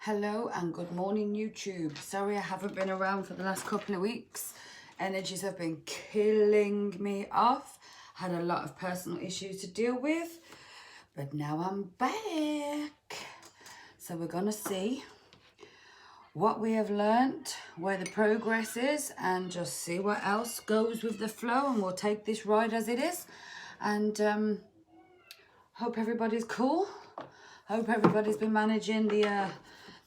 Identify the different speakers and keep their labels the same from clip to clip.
Speaker 1: Hello and good morning, YouTube. Sorry I haven't been around for the last couple of weeks. Energies have been killing me off. Had a lot of personal issues to deal with, but now I'm back. So we're gonna see what we have learnt, where the progress is, and just see what else goes with the flow, and we'll take this ride as it is. And hope everybody's cool. Hope everybody's been managing the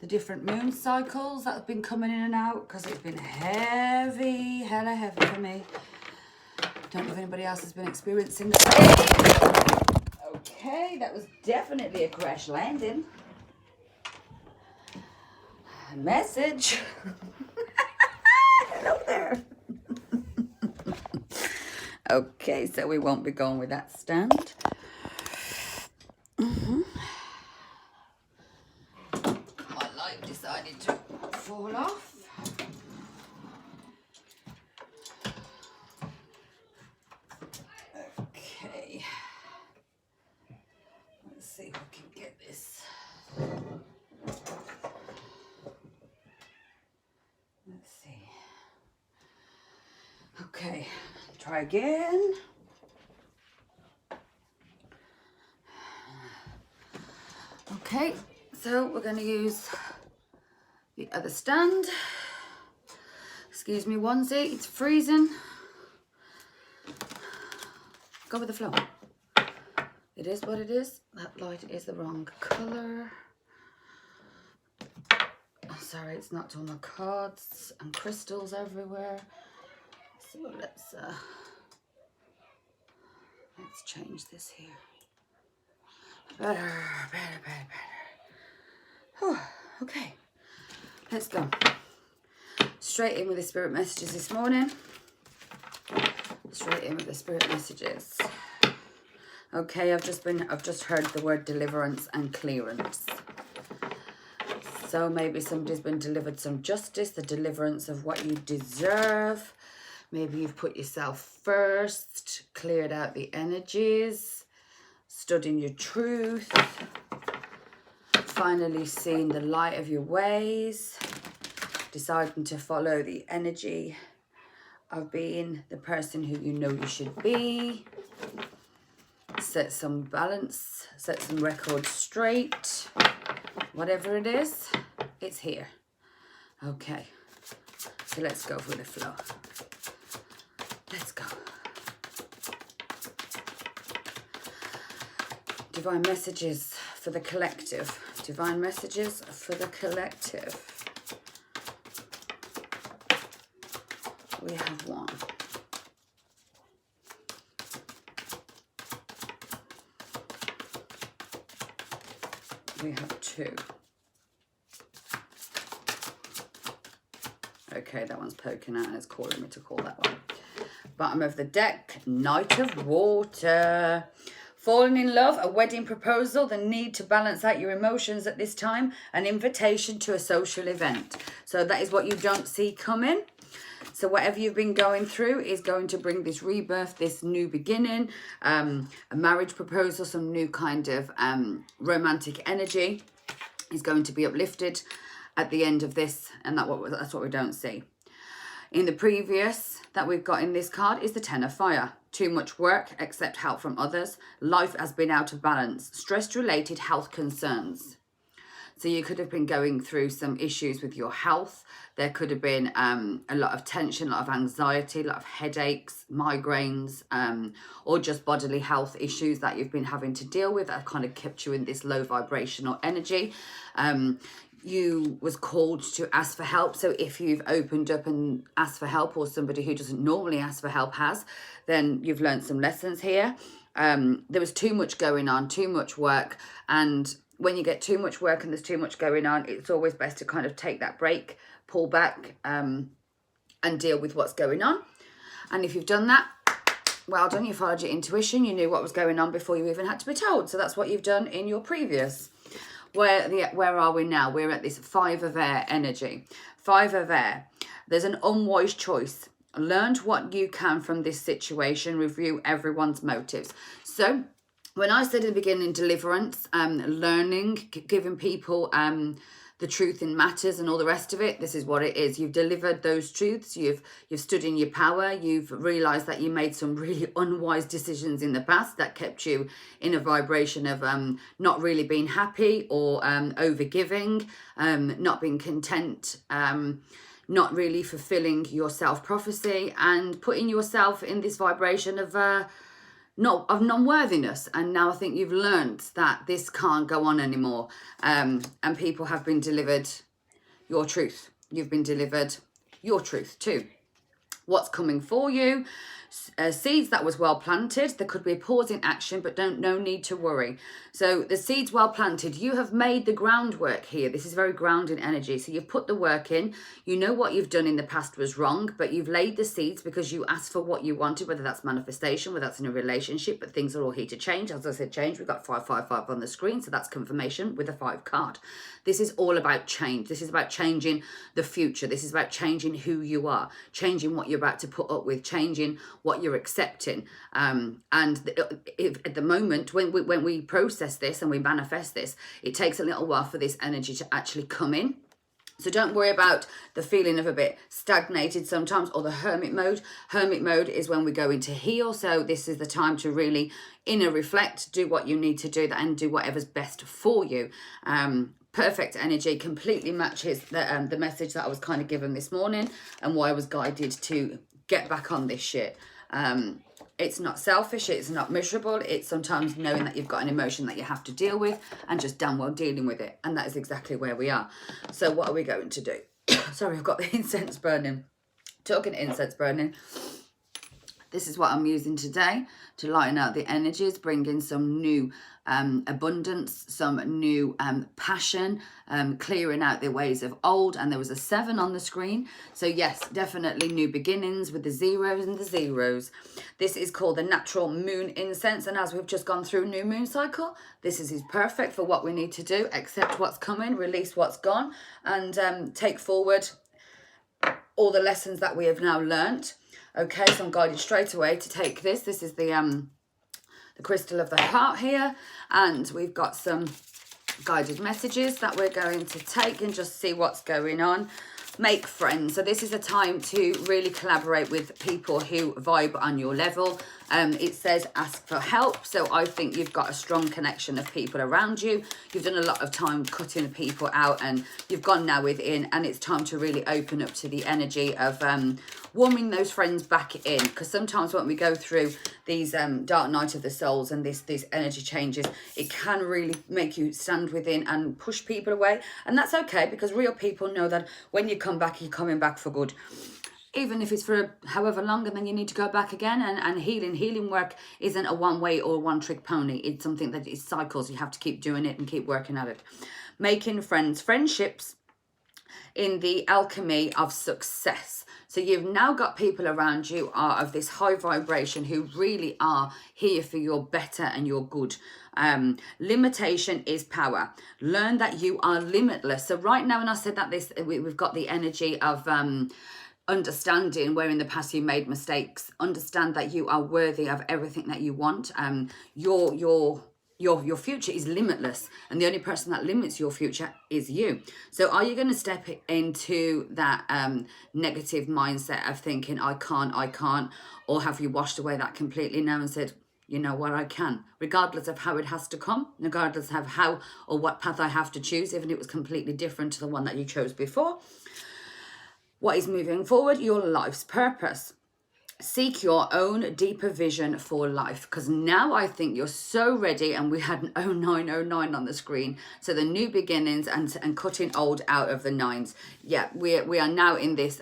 Speaker 1: different moon cycles that have been coming in and out, because it's been hella heavy for me. Don't know if anybody else has been experiencing the same. Okay, that was definitely a crash landing. A message. Hello there. Okay, so we won't be going with that stand. My light decided to fall off. Okay. Let's see if we can get this. Let's see. Okay, try again. Okay, so we're going to use the other stand. Excuse me, onesie, it's freezing. Go with the flow. It is what it is. That light is the wrong colour. Oh, sorry, it's knocked all my cards and crystals everywhere. So let's change this here. Better. Whew, okay, let's go. Straight in with the spirit messages this morning. Straight in with the spirit messages. Okay, I've just heard the word deliverance and clearance. So maybe somebody's been delivered some justice, the deliverance of what you deserve. Maybe you've put yourself first, cleared out the energies, stood in your truth, finally seen the light of your ways, deciding to follow the energy of being the person who you know you should be. Set some balance, set some records straight. Whatever it is, it's here. Okay, so let's go for the flow. Let's go. Divine messages for the collective. Divine messages for the collective. We have one. We have two. Okay, that one's poking out and it's calling me to call that one. Bottom of the deck, Knight of Water. Falling in love, a wedding proposal, the need to balance out your emotions at this time, an invitation to a social event. So that is what you don't see coming. So whatever you've been going through is going to bring this rebirth, this new beginning, a marriage proposal, some new kind of romantic energy is going to be uplifted at the end of this, and that's what we don't see. In the previous that we've got in this card is the Ten of Fire. Too much work, accept help from others. Life has been out of balance. Stress-related health concerns. So you could have been going through some issues with your health. There could have been a lot of tension, a lot of anxiety, a lot of headaches, migraines, or just bodily health issues that you've been having to deal with that have kind of kept you in this low vibrational energy. You was called to ask for help. So if you've opened up and asked for help, or somebody who doesn't normally ask for help has, then you've learned some lessons here. There was too much going on, too much work, and when you get too much work and there's too much going on, it's always best to kind of take that break, pull back, and deal with what's going on. And if you've done that, well done, you followed your intuition, you knew what was going on before you even had to be told. So that's what you've done in your previous. Where are we now? We're at this Five of Air energy. Five of Air. There's an unwise choice. Learn what you can from this situation. Review everyone's motives. So when I said in the beginning, deliverance, learning, giving people the truth in matters and all the rest of it, this is what it is. You've delivered those truths. You've stood in your power. You've realized that you made some really unwise decisions in the past that kept you in a vibration of not really being happy or over giving, not being content, not really fulfilling your self-prophecy, and putting yourself in this vibration of non-worthiness. And now I think you've learnt that this can't go on anymore, and people have been delivered your truth. You've been delivered your truth too. What's coming for you? Seeds that was well planted. There could be a pause in action, but no need to worry. So the seeds well planted, you have made the groundwork here. This is very grounding energy. So you've put the work in. You know what you've done in the past was wrong, but you've laid the seeds because you asked for what you wanted, whether that's manifestation, whether that's in a relationship, but things are all here to change. As I said, change. We've got 555 on the screen, so that's confirmation with a 5 card. This is all about change. This is about changing the future. This is about changing who you are, changing what you're about to put up with, changing what you're accepting. At the moment, when we process this and we manifest this, it takes a little while for this energy to actually come in. So don't worry about the feeling of a bit stagnated sometimes, or the hermit mode. Hermit mode is when we go into heal. So this is the time to really inner reflect, do what you need to do, and do whatever's best for you. Perfect energy, completely matches the message that I was kind of given this morning and why I was guided to get back on this shit. It's not selfish, it's not miserable, it's sometimes knowing that you've got an emotion that you have to deal with and just damn well dealing with it. And that is exactly where we are. So what are we going to do? Sorry, I've got the incense burning. Talking incense burning. This is what I'm using today to lighten out the energies, bring in some new abundance, some new passion, clearing out the ways of old. And there was a 7 on the screen. So yes, definitely new beginnings with the zeros and the zeros. This is called the natural moon incense. And as we've just gone through new moon cycle, this is perfect for what we need to do. Accept what's coming, release what's gone, and take forward all the lessons that we have now learnt. Okay, so I'm guided straight away to take this. This is the crystal of the heart here, and we've got some guided messages that we're going to take and just see what's going on. Make friends. So this is a time to really collaborate with people who vibe on your level. It says ask for help. So I think you've got a strong connection of people around you. You've done a lot of time cutting people out, and you've gone now within, and it's time to really open up to the energy of warming those friends back in. Because sometimes when we go through these dark night of the souls and these energy changes, it can really make you stand within and push people away. And that's okay, because real people know that when you come back, you're coming back for good. Even if it's for however long, and then you need to go back again. And healing work isn't a one-way or one-trick pony. It's something that is cycles. You have to keep doing it and keep working at it. Making friends, friendships in the alchemy of success. So you've now got people around you are of this high vibration who really are here for your better and your good. Limitation is power. Learn that you are limitless. So right now, when I said that we've got the energy of understanding where in the past you made mistakes. Understand that you are worthy of everything that you want. Your future is limitless, and the only person that limits your future is you. So are you going to step into that negative mindset of thinking I can't, or have you washed away that completely now and said, you know what, I can, regardless of how it has to come, regardless of how or what path I have to choose, even if it was completely different to the one that you chose before. What is moving forward? Your life's purpose. Seek your own deeper vision for life, because now I think you're so ready. And we had an 0909 on the screen, so the new beginnings and cutting old out of the 9s. Yeah, we are now in this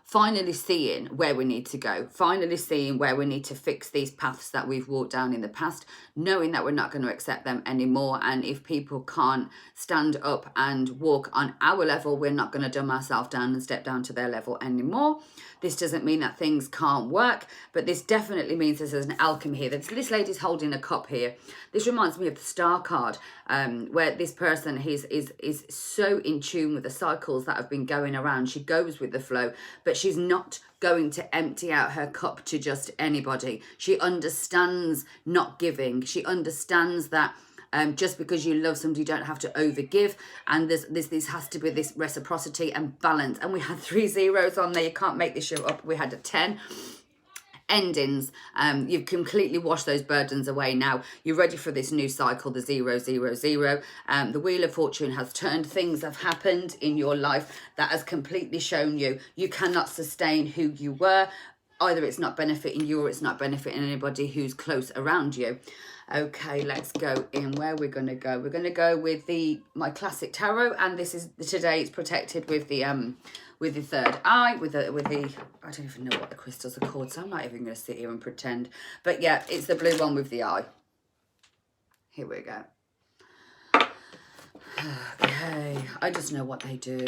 Speaker 1: finally seeing where we need to go, finally seeing where we need to fix these paths that we've walked down in the past, knowing that we're not going to accept them anymore. And if people can't stand up and walk on our level, we're not going to dumb ourselves down and step down to their level anymore. This doesn't mean that things can't work, but this definitely means there's an alchemy here. This lady's holding a cup here. This reminds me of the Star card, where this person is so in tune with the cycles that have been going around. She goes with the flow, but she's not going to empty out her cup to just anybody. She understands not giving. She understands that just because you love somebody, you don't have to overgive, and this has to be this reciprocity and balance. And we had 3 zeros on there. You can't make this show up. We had a 10. Endings. You've completely washed those burdens away now. You're ready for this new cycle, the 0, 0, 0. The Wheel of Fortune has turned. Things have happened in your life that has completely shown you cannot sustain who you were. Either it's not benefiting you or it's not benefiting anybody who's close around you. Okay, let's go in where we're going to go. We're going to go with my classic tarot, and this is today. It's protected with the third eye, with the I don't even know what the crystals are called, so I'm not even going to sit here and pretend. But yeah, it's the blue one with the eye. Here we go. Okay, I just know what they do.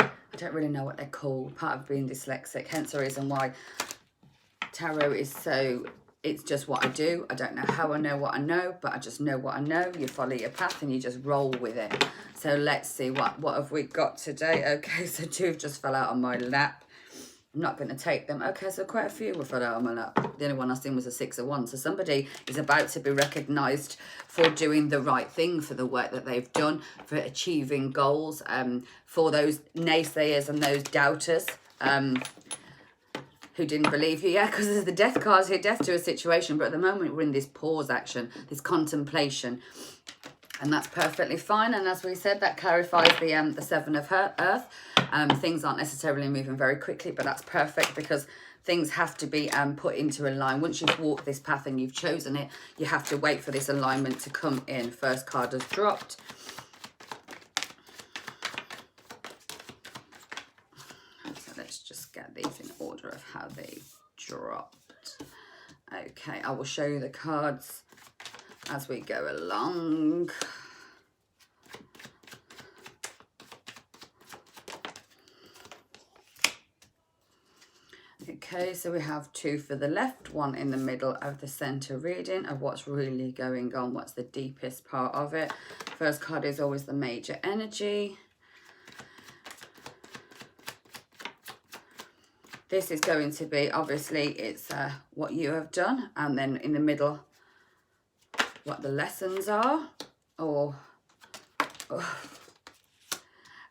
Speaker 1: I don't really know what they're called. Part of being dyslexic, hence the reason why tarot is so. It's just what I do. I don't know how I know what I know, but I just know what I know. You follow your path and you just roll with it. So let's see, what have we got today? Okay, so 2 have just fell out on my lap. I'm not going to take them. Okay, so quite a few were fell out on my lap. The only one I seen was a 6 of Wands. So somebody is about to be recognised for doing the right thing, for the work that they've done, for achieving goals, for those naysayers and those doubters. Who didn't believe you, yeah, because there's the death cards here, death to a situation, but at the moment we're in this pause action, this contemplation, and that's perfectly fine. And as we said, that clarifies the 7 of Earth. Things aren't necessarily moving very quickly, but that's perfect because things have to be put into a line. Once you've walked this path and you've chosen it, you have to wait for this alignment to come in. First card has dropped. Let's just get these in order of how they dropped. Okay, I will show you the cards as we go along. Okay, so we have 2 for the left, 1 in the middle of the center reading of what's really going on, what's the deepest part of it. First card is always the major energy. This is going to be, obviously, it's what you have done. And then in the middle, what the lessons are.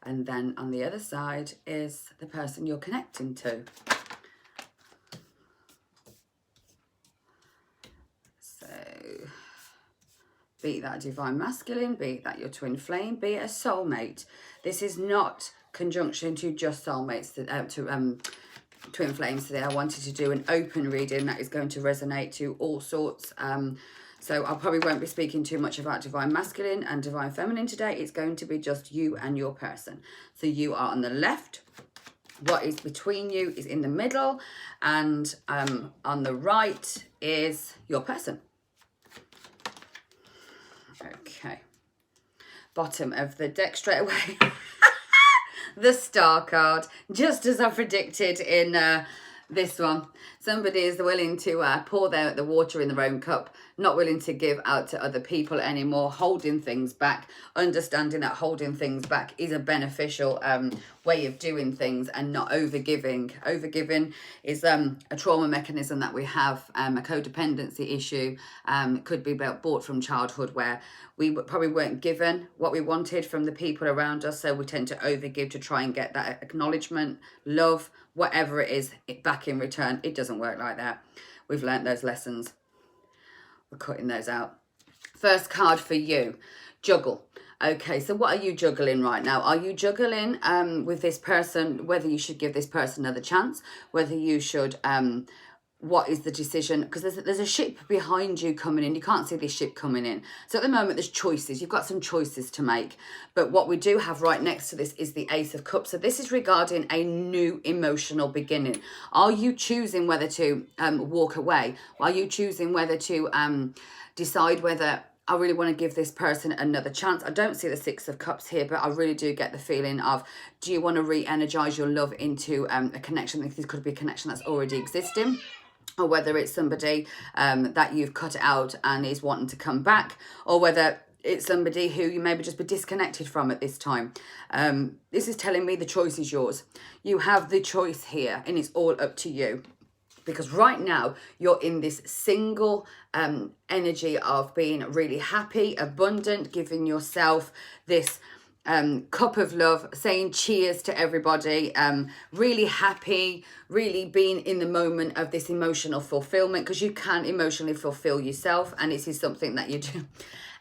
Speaker 1: And then on the other side is the person you're connecting to. So, be that divine masculine, be that your twin flame, be it a soulmate. This is not conjunction to just soulmates, twin flames today. I wanted to do an open reading that is going to resonate to all sorts. So I probably won't be speaking too much about divine masculine and divine feminine today. It's going to be just you and your person. So you are on the left. What is between you is in the middle, and on the right is your person. Okay. Bottom of the deck straight away. The Star card, just as I predicted in this one. Somebody is willing to pour the water in their own cup, not willing to give out to other people anymore, holding things back, understanding that holding things back is a beneficial way of doing things and not overgiving. Overgiving is a trauma mechanism that we have, a codependency issue. It could be brought from childhood where we probably weren't given what we wanted from the people around us, so we tend to overgive to try and get that acknowledgement, love, whatever it is, back in return. It doesn't work like that. We've learnt those lessons. We're cutting those out. First card for you, juggle. Okay, so what are you juggling right now? Are you juggling with this person, whether you should give this person another chance, whether you should, what is the decision? Because there's a ship behind you coming in. You can't see this ship coming in. So at the moment, there's choices. You've got some choices to make. But what we do have right next to this is the Ace of Cups. So this is regarding a new emotional beginning. Are you choosing whether to walk away? Are you choosing whether to decide whether I really want to give this person another chance? I don't see the Six of Cups here, but I really do get the feeling of, do you want to re-energize your love into a connection? This could be a connection that's already existing, or whether it's somebody that you've cut out and is wanting to come back, or whether it's somebody who you maybe just be disconnected from at this time. This is telling me the choice is yours. You have the choice here, and it's all up to you. Because right now, you're in this single energy of being really happy, abundant, giving yourself this cup of love, saying cheers to everybody, really happy, really being in the moment of this emotional fulfillment, because you can emotionally fulfill yourself, and this is something that you do.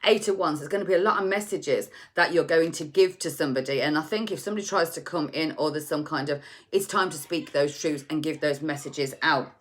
Speaker 1: 8 of Wands, there's going to be a lot of messages that you're going to give to somebody, and I think if somebody tries to come in, or there's some kind of, it's time to speak those truths and give those messages out.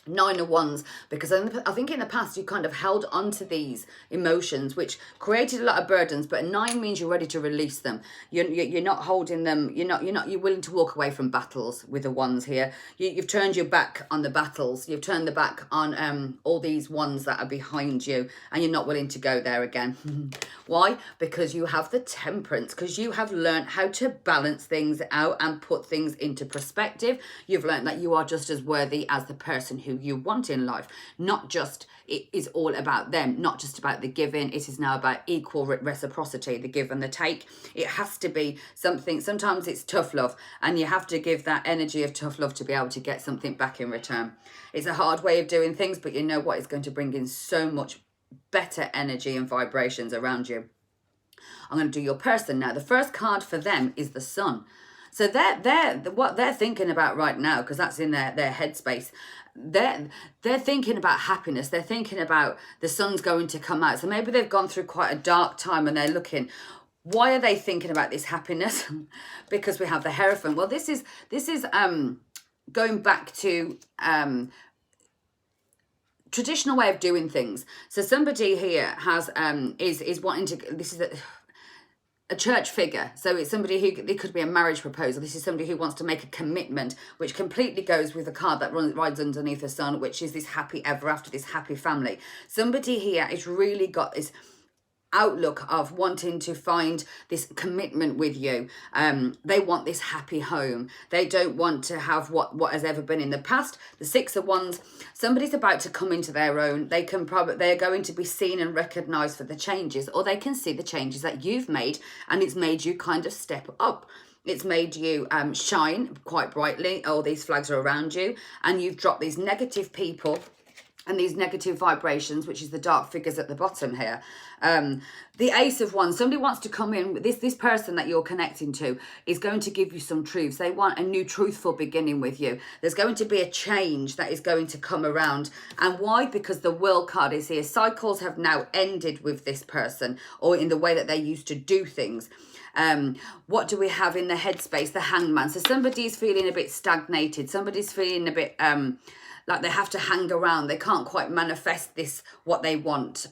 Speaker 1: 9 of Wands, because I think in the past you kind of held on to these emotions, which created a lot of burdens, but 9 means you're ready to release them. You're not holding them. You're willing to walk away from battles with the Wands here. You've turned your back on the battles. You've turned the back on all these ones that are behind you, and you're not willing to go there again. Why? Because you have the Temperance, because you have learned how to balance things out and put things into perspective. You've learned that you are just as worthy as the person who you want in life. Not just, it is all about them, not just about the giving. It is now about equal reciprocity, the give and the take. It has to be something. Sometimes it's tough love, and you have to give that energy of tough love to be able to get something back in return. It's a hard way of doing things, but you know what? It's going to bring in so much better energy and vibrations around you. I'm going to do your person now. The first card for them is the Sun. So what they're thinking about right now, because that's in their headspace, they're thinking about happiness. They're thinking about the sun's going to come out. So maybe they've gone through quite a dark time, and they're looking. Why are they thinking about this happiness? Because we have the Hierophant. Well, this is going back to traditional way of doing things. So somebody here has is wanting to. This is a church figure. So it's somebody who, it could be a marriage proposal. This is somebody who wants to make a commitment, which completely goes with the card that rides underneath the sun, which is this happy ever after, this happy family. Somebody here has really got this outlook of wanting to find this commitment with you. They want this happy home. They don't want to have what has ever been in the past. The 6 of Wands, somebody's about to come into their own. They're going to be seen and recognized for the changes, or they can see the changes that you've made, and it's made you kind of step up. It's made you shine quite brightly. All these flags are around you, and you've dropped these negative people and these negative vibrations, which is the dark figures at the bottom here. The Ace of Wands, somebody wants to come in. This person that you're connecting to is going to give you some truths. They want a new truthful beginning with you. There's going to be a change that is going to come around. And why? Because the World card is here. Cycles have now ended with this person, or in the way that they used to do things. What do we have in the headspace? The Hangman. So somebody's feeling a bit stagnated. Somebody's feeling a bit like they have to hang around. They can't quite manifest this, what they want.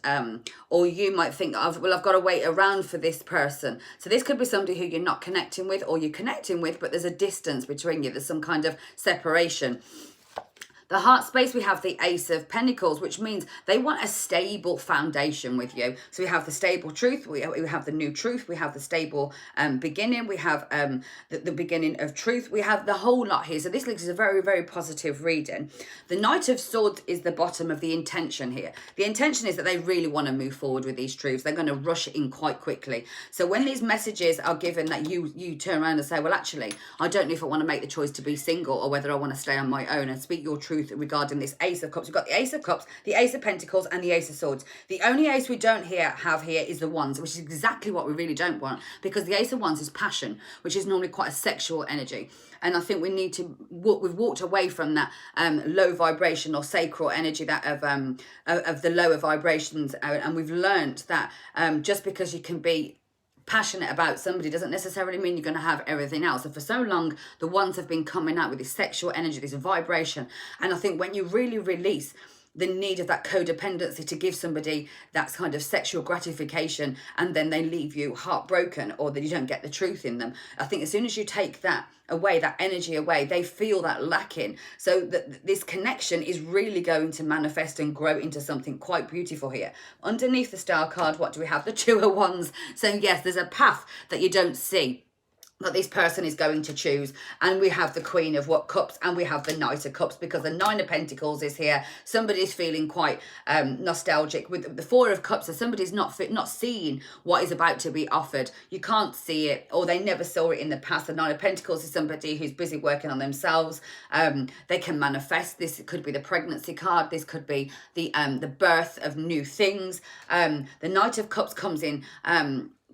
Speaker 1: Or you might think, well, I've got to wait around for this person. So this could be somebody who you're not connecting with, or you're connecting with, but there's a distance between you. There's some kind of separation. The heart space, we have the Ace of Pentacles, which means they want a stable foundation with you. So we have the stable truth, we have the new truth, we have the stable beginning, we have the beginning of truth, we have the whole lot here. So this looks is a very, very positive reading. The Knight of Swords is the bottom of the intention here. The intention is that they really want to move forward with these truths. They're going to rush in quite quickly. So when these messages are given, that you turn around and say, well, actually, I don't know if I want to make the choice to be single, or whether I want to stay on my own, and speak your truth regarding this Ace of Cups. We've got the Ace of Cups, the Ace of Pentacles, and the Ace of Swords. The only ace we don't have here is the Wands, which is exactly what we really don't want, because the Ace of Wands is passion, which is normally quite a sexual energy. And I think we need to we've walked away from that low vibration or sacral energy, that of the lower vibrations, and we've learned that just because you can be passionate about somebody doesn't necessarily mean you're going to have everything else. And for so long, the Wands have been coming out with this sexual energy, this vibration. And I think when you really release the need of that codependency to give somebody that kind of sexual gratification, and then they leave you heartbroken, or that you don't get the truth in them, I think as soon as you take that away, that energy away, they feel that lacking. So that this connection is really going to manifest and grow into something quite beautiful here. Underneath the Star card, what do we have? The 2 of Wands. So yes, there's a path that you don't see. that this person is going to choose. And we have the Queen of Cups and we have the Knight of Cups, because the Nine of Pentacles is here. Somebody's feeling quite nostalgic with the Four of Cups. So somebody's not seeing what is about to be offered. You can't see it, or they never saw it in the past. The Nine of Pentacles is somebody who's busy working on themselves. They can manifest. This could be the pregnancy card. This could be the birth of new things. The Knight of Cups comes in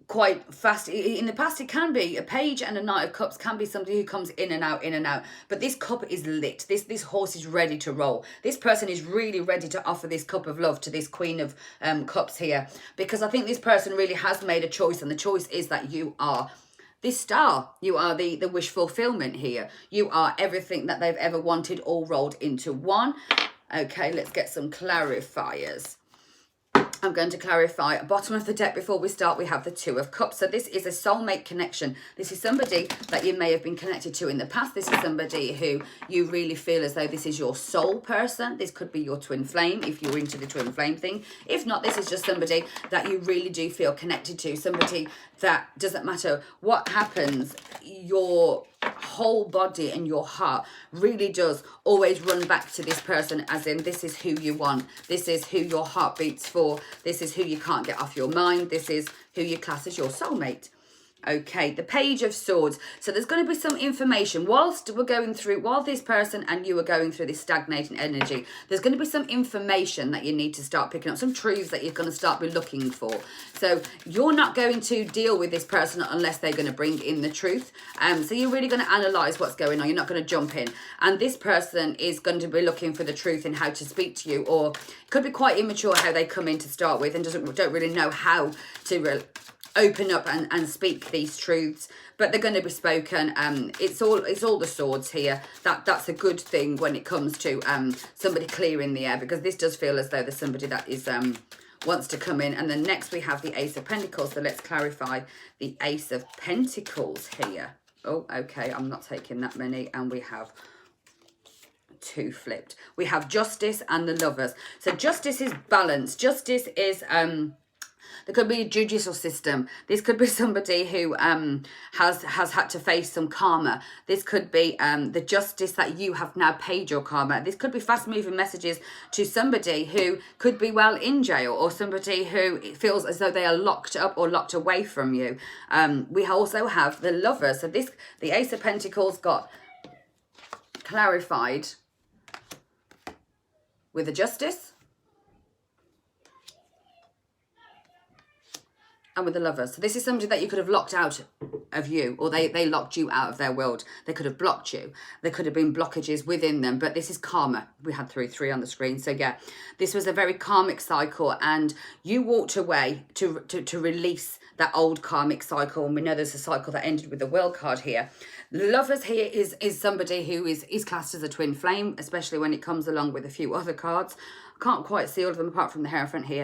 Speaker 1: quite fast. In the past, it can be a page, and a Knight of Cups can be somebody who comes in and out. But this cup is lit. This horse is ready to roll. This person is really ready to offer this cup of love to this Queen of Cups here, because I think this person really has made a choice, and the choice is that you are this star. You are the wish fulfillment here. You are everything that they've ever wanted, all rolled into one. Okay, let's get some clarifiers. I'm going to clarify. Bottom of the deck before we start, we have the Two of Cups. So this is a soulmate connection. This is somebody that you may have been connected to in the past. This is somebody who you really feel as though this is your soul person. This could be your twin flame if you're into the twin flame thing. If not, this is just somebody that you really do feel connected to. Somebody that doesn't matter what happens, your whole body and your heart really does always run back to this person, as in this is who you want, this is who your heart beats for, this is who you can't get off your mind, this is who you class as your soulmate. Okay, the Page of Swords. So there's going to be some information whilst we're going through, while this person and you are going through this stagnating energy, there's going to be some information that you need to start picking up, some truths that you're going to start be looking for. So you're not going to deal with this person unless they're going to bring in the truth. So you're really going to analyze what's going on. You're not going to jump in. And this person is going to be looking for the truth in how to speak to you, or it could be quite immature how they come in to start with and don't really know how to open up and speak these truths, but they're going to be spoken. It's all the swords here. That's a good thing when it comes to somebody clearing the air, because this does feel as though there's somebody that is wants to come in. And then next we have the Ace of Pentacles. So let's clarify the Ace of Pentacles here. Oh, okay, I'm not taking that many, and we have two flipped. We have Justice and the Lovers. So Justice is balance. Justice is there could be a judicial system. This could be somebody who has had to face some karma. This could be the justice that you have now paid your karma. This could be fast-moving messages to somebody who could be well in jail, or somebody who feels as though they are locked up or locked away from you. We also have the Lover. So the Ace of Pentacles got clarified with the Justice and with the Lover. So this is somebody that you could have locked out of you, or they locked you out of their world. They could have blocked you. There could have been blockages within them, but this is karma. We had three on the screen. So yeah, this was a very karmic cycle, and you walked away to release that old karmic cycle. And we know there's a cycle that ended with the World card here. The Lovers here is somebody who is classed as a twin flame, especially when it comes along with a few other cards. I can't quite see all of them apart from the Hierophant here.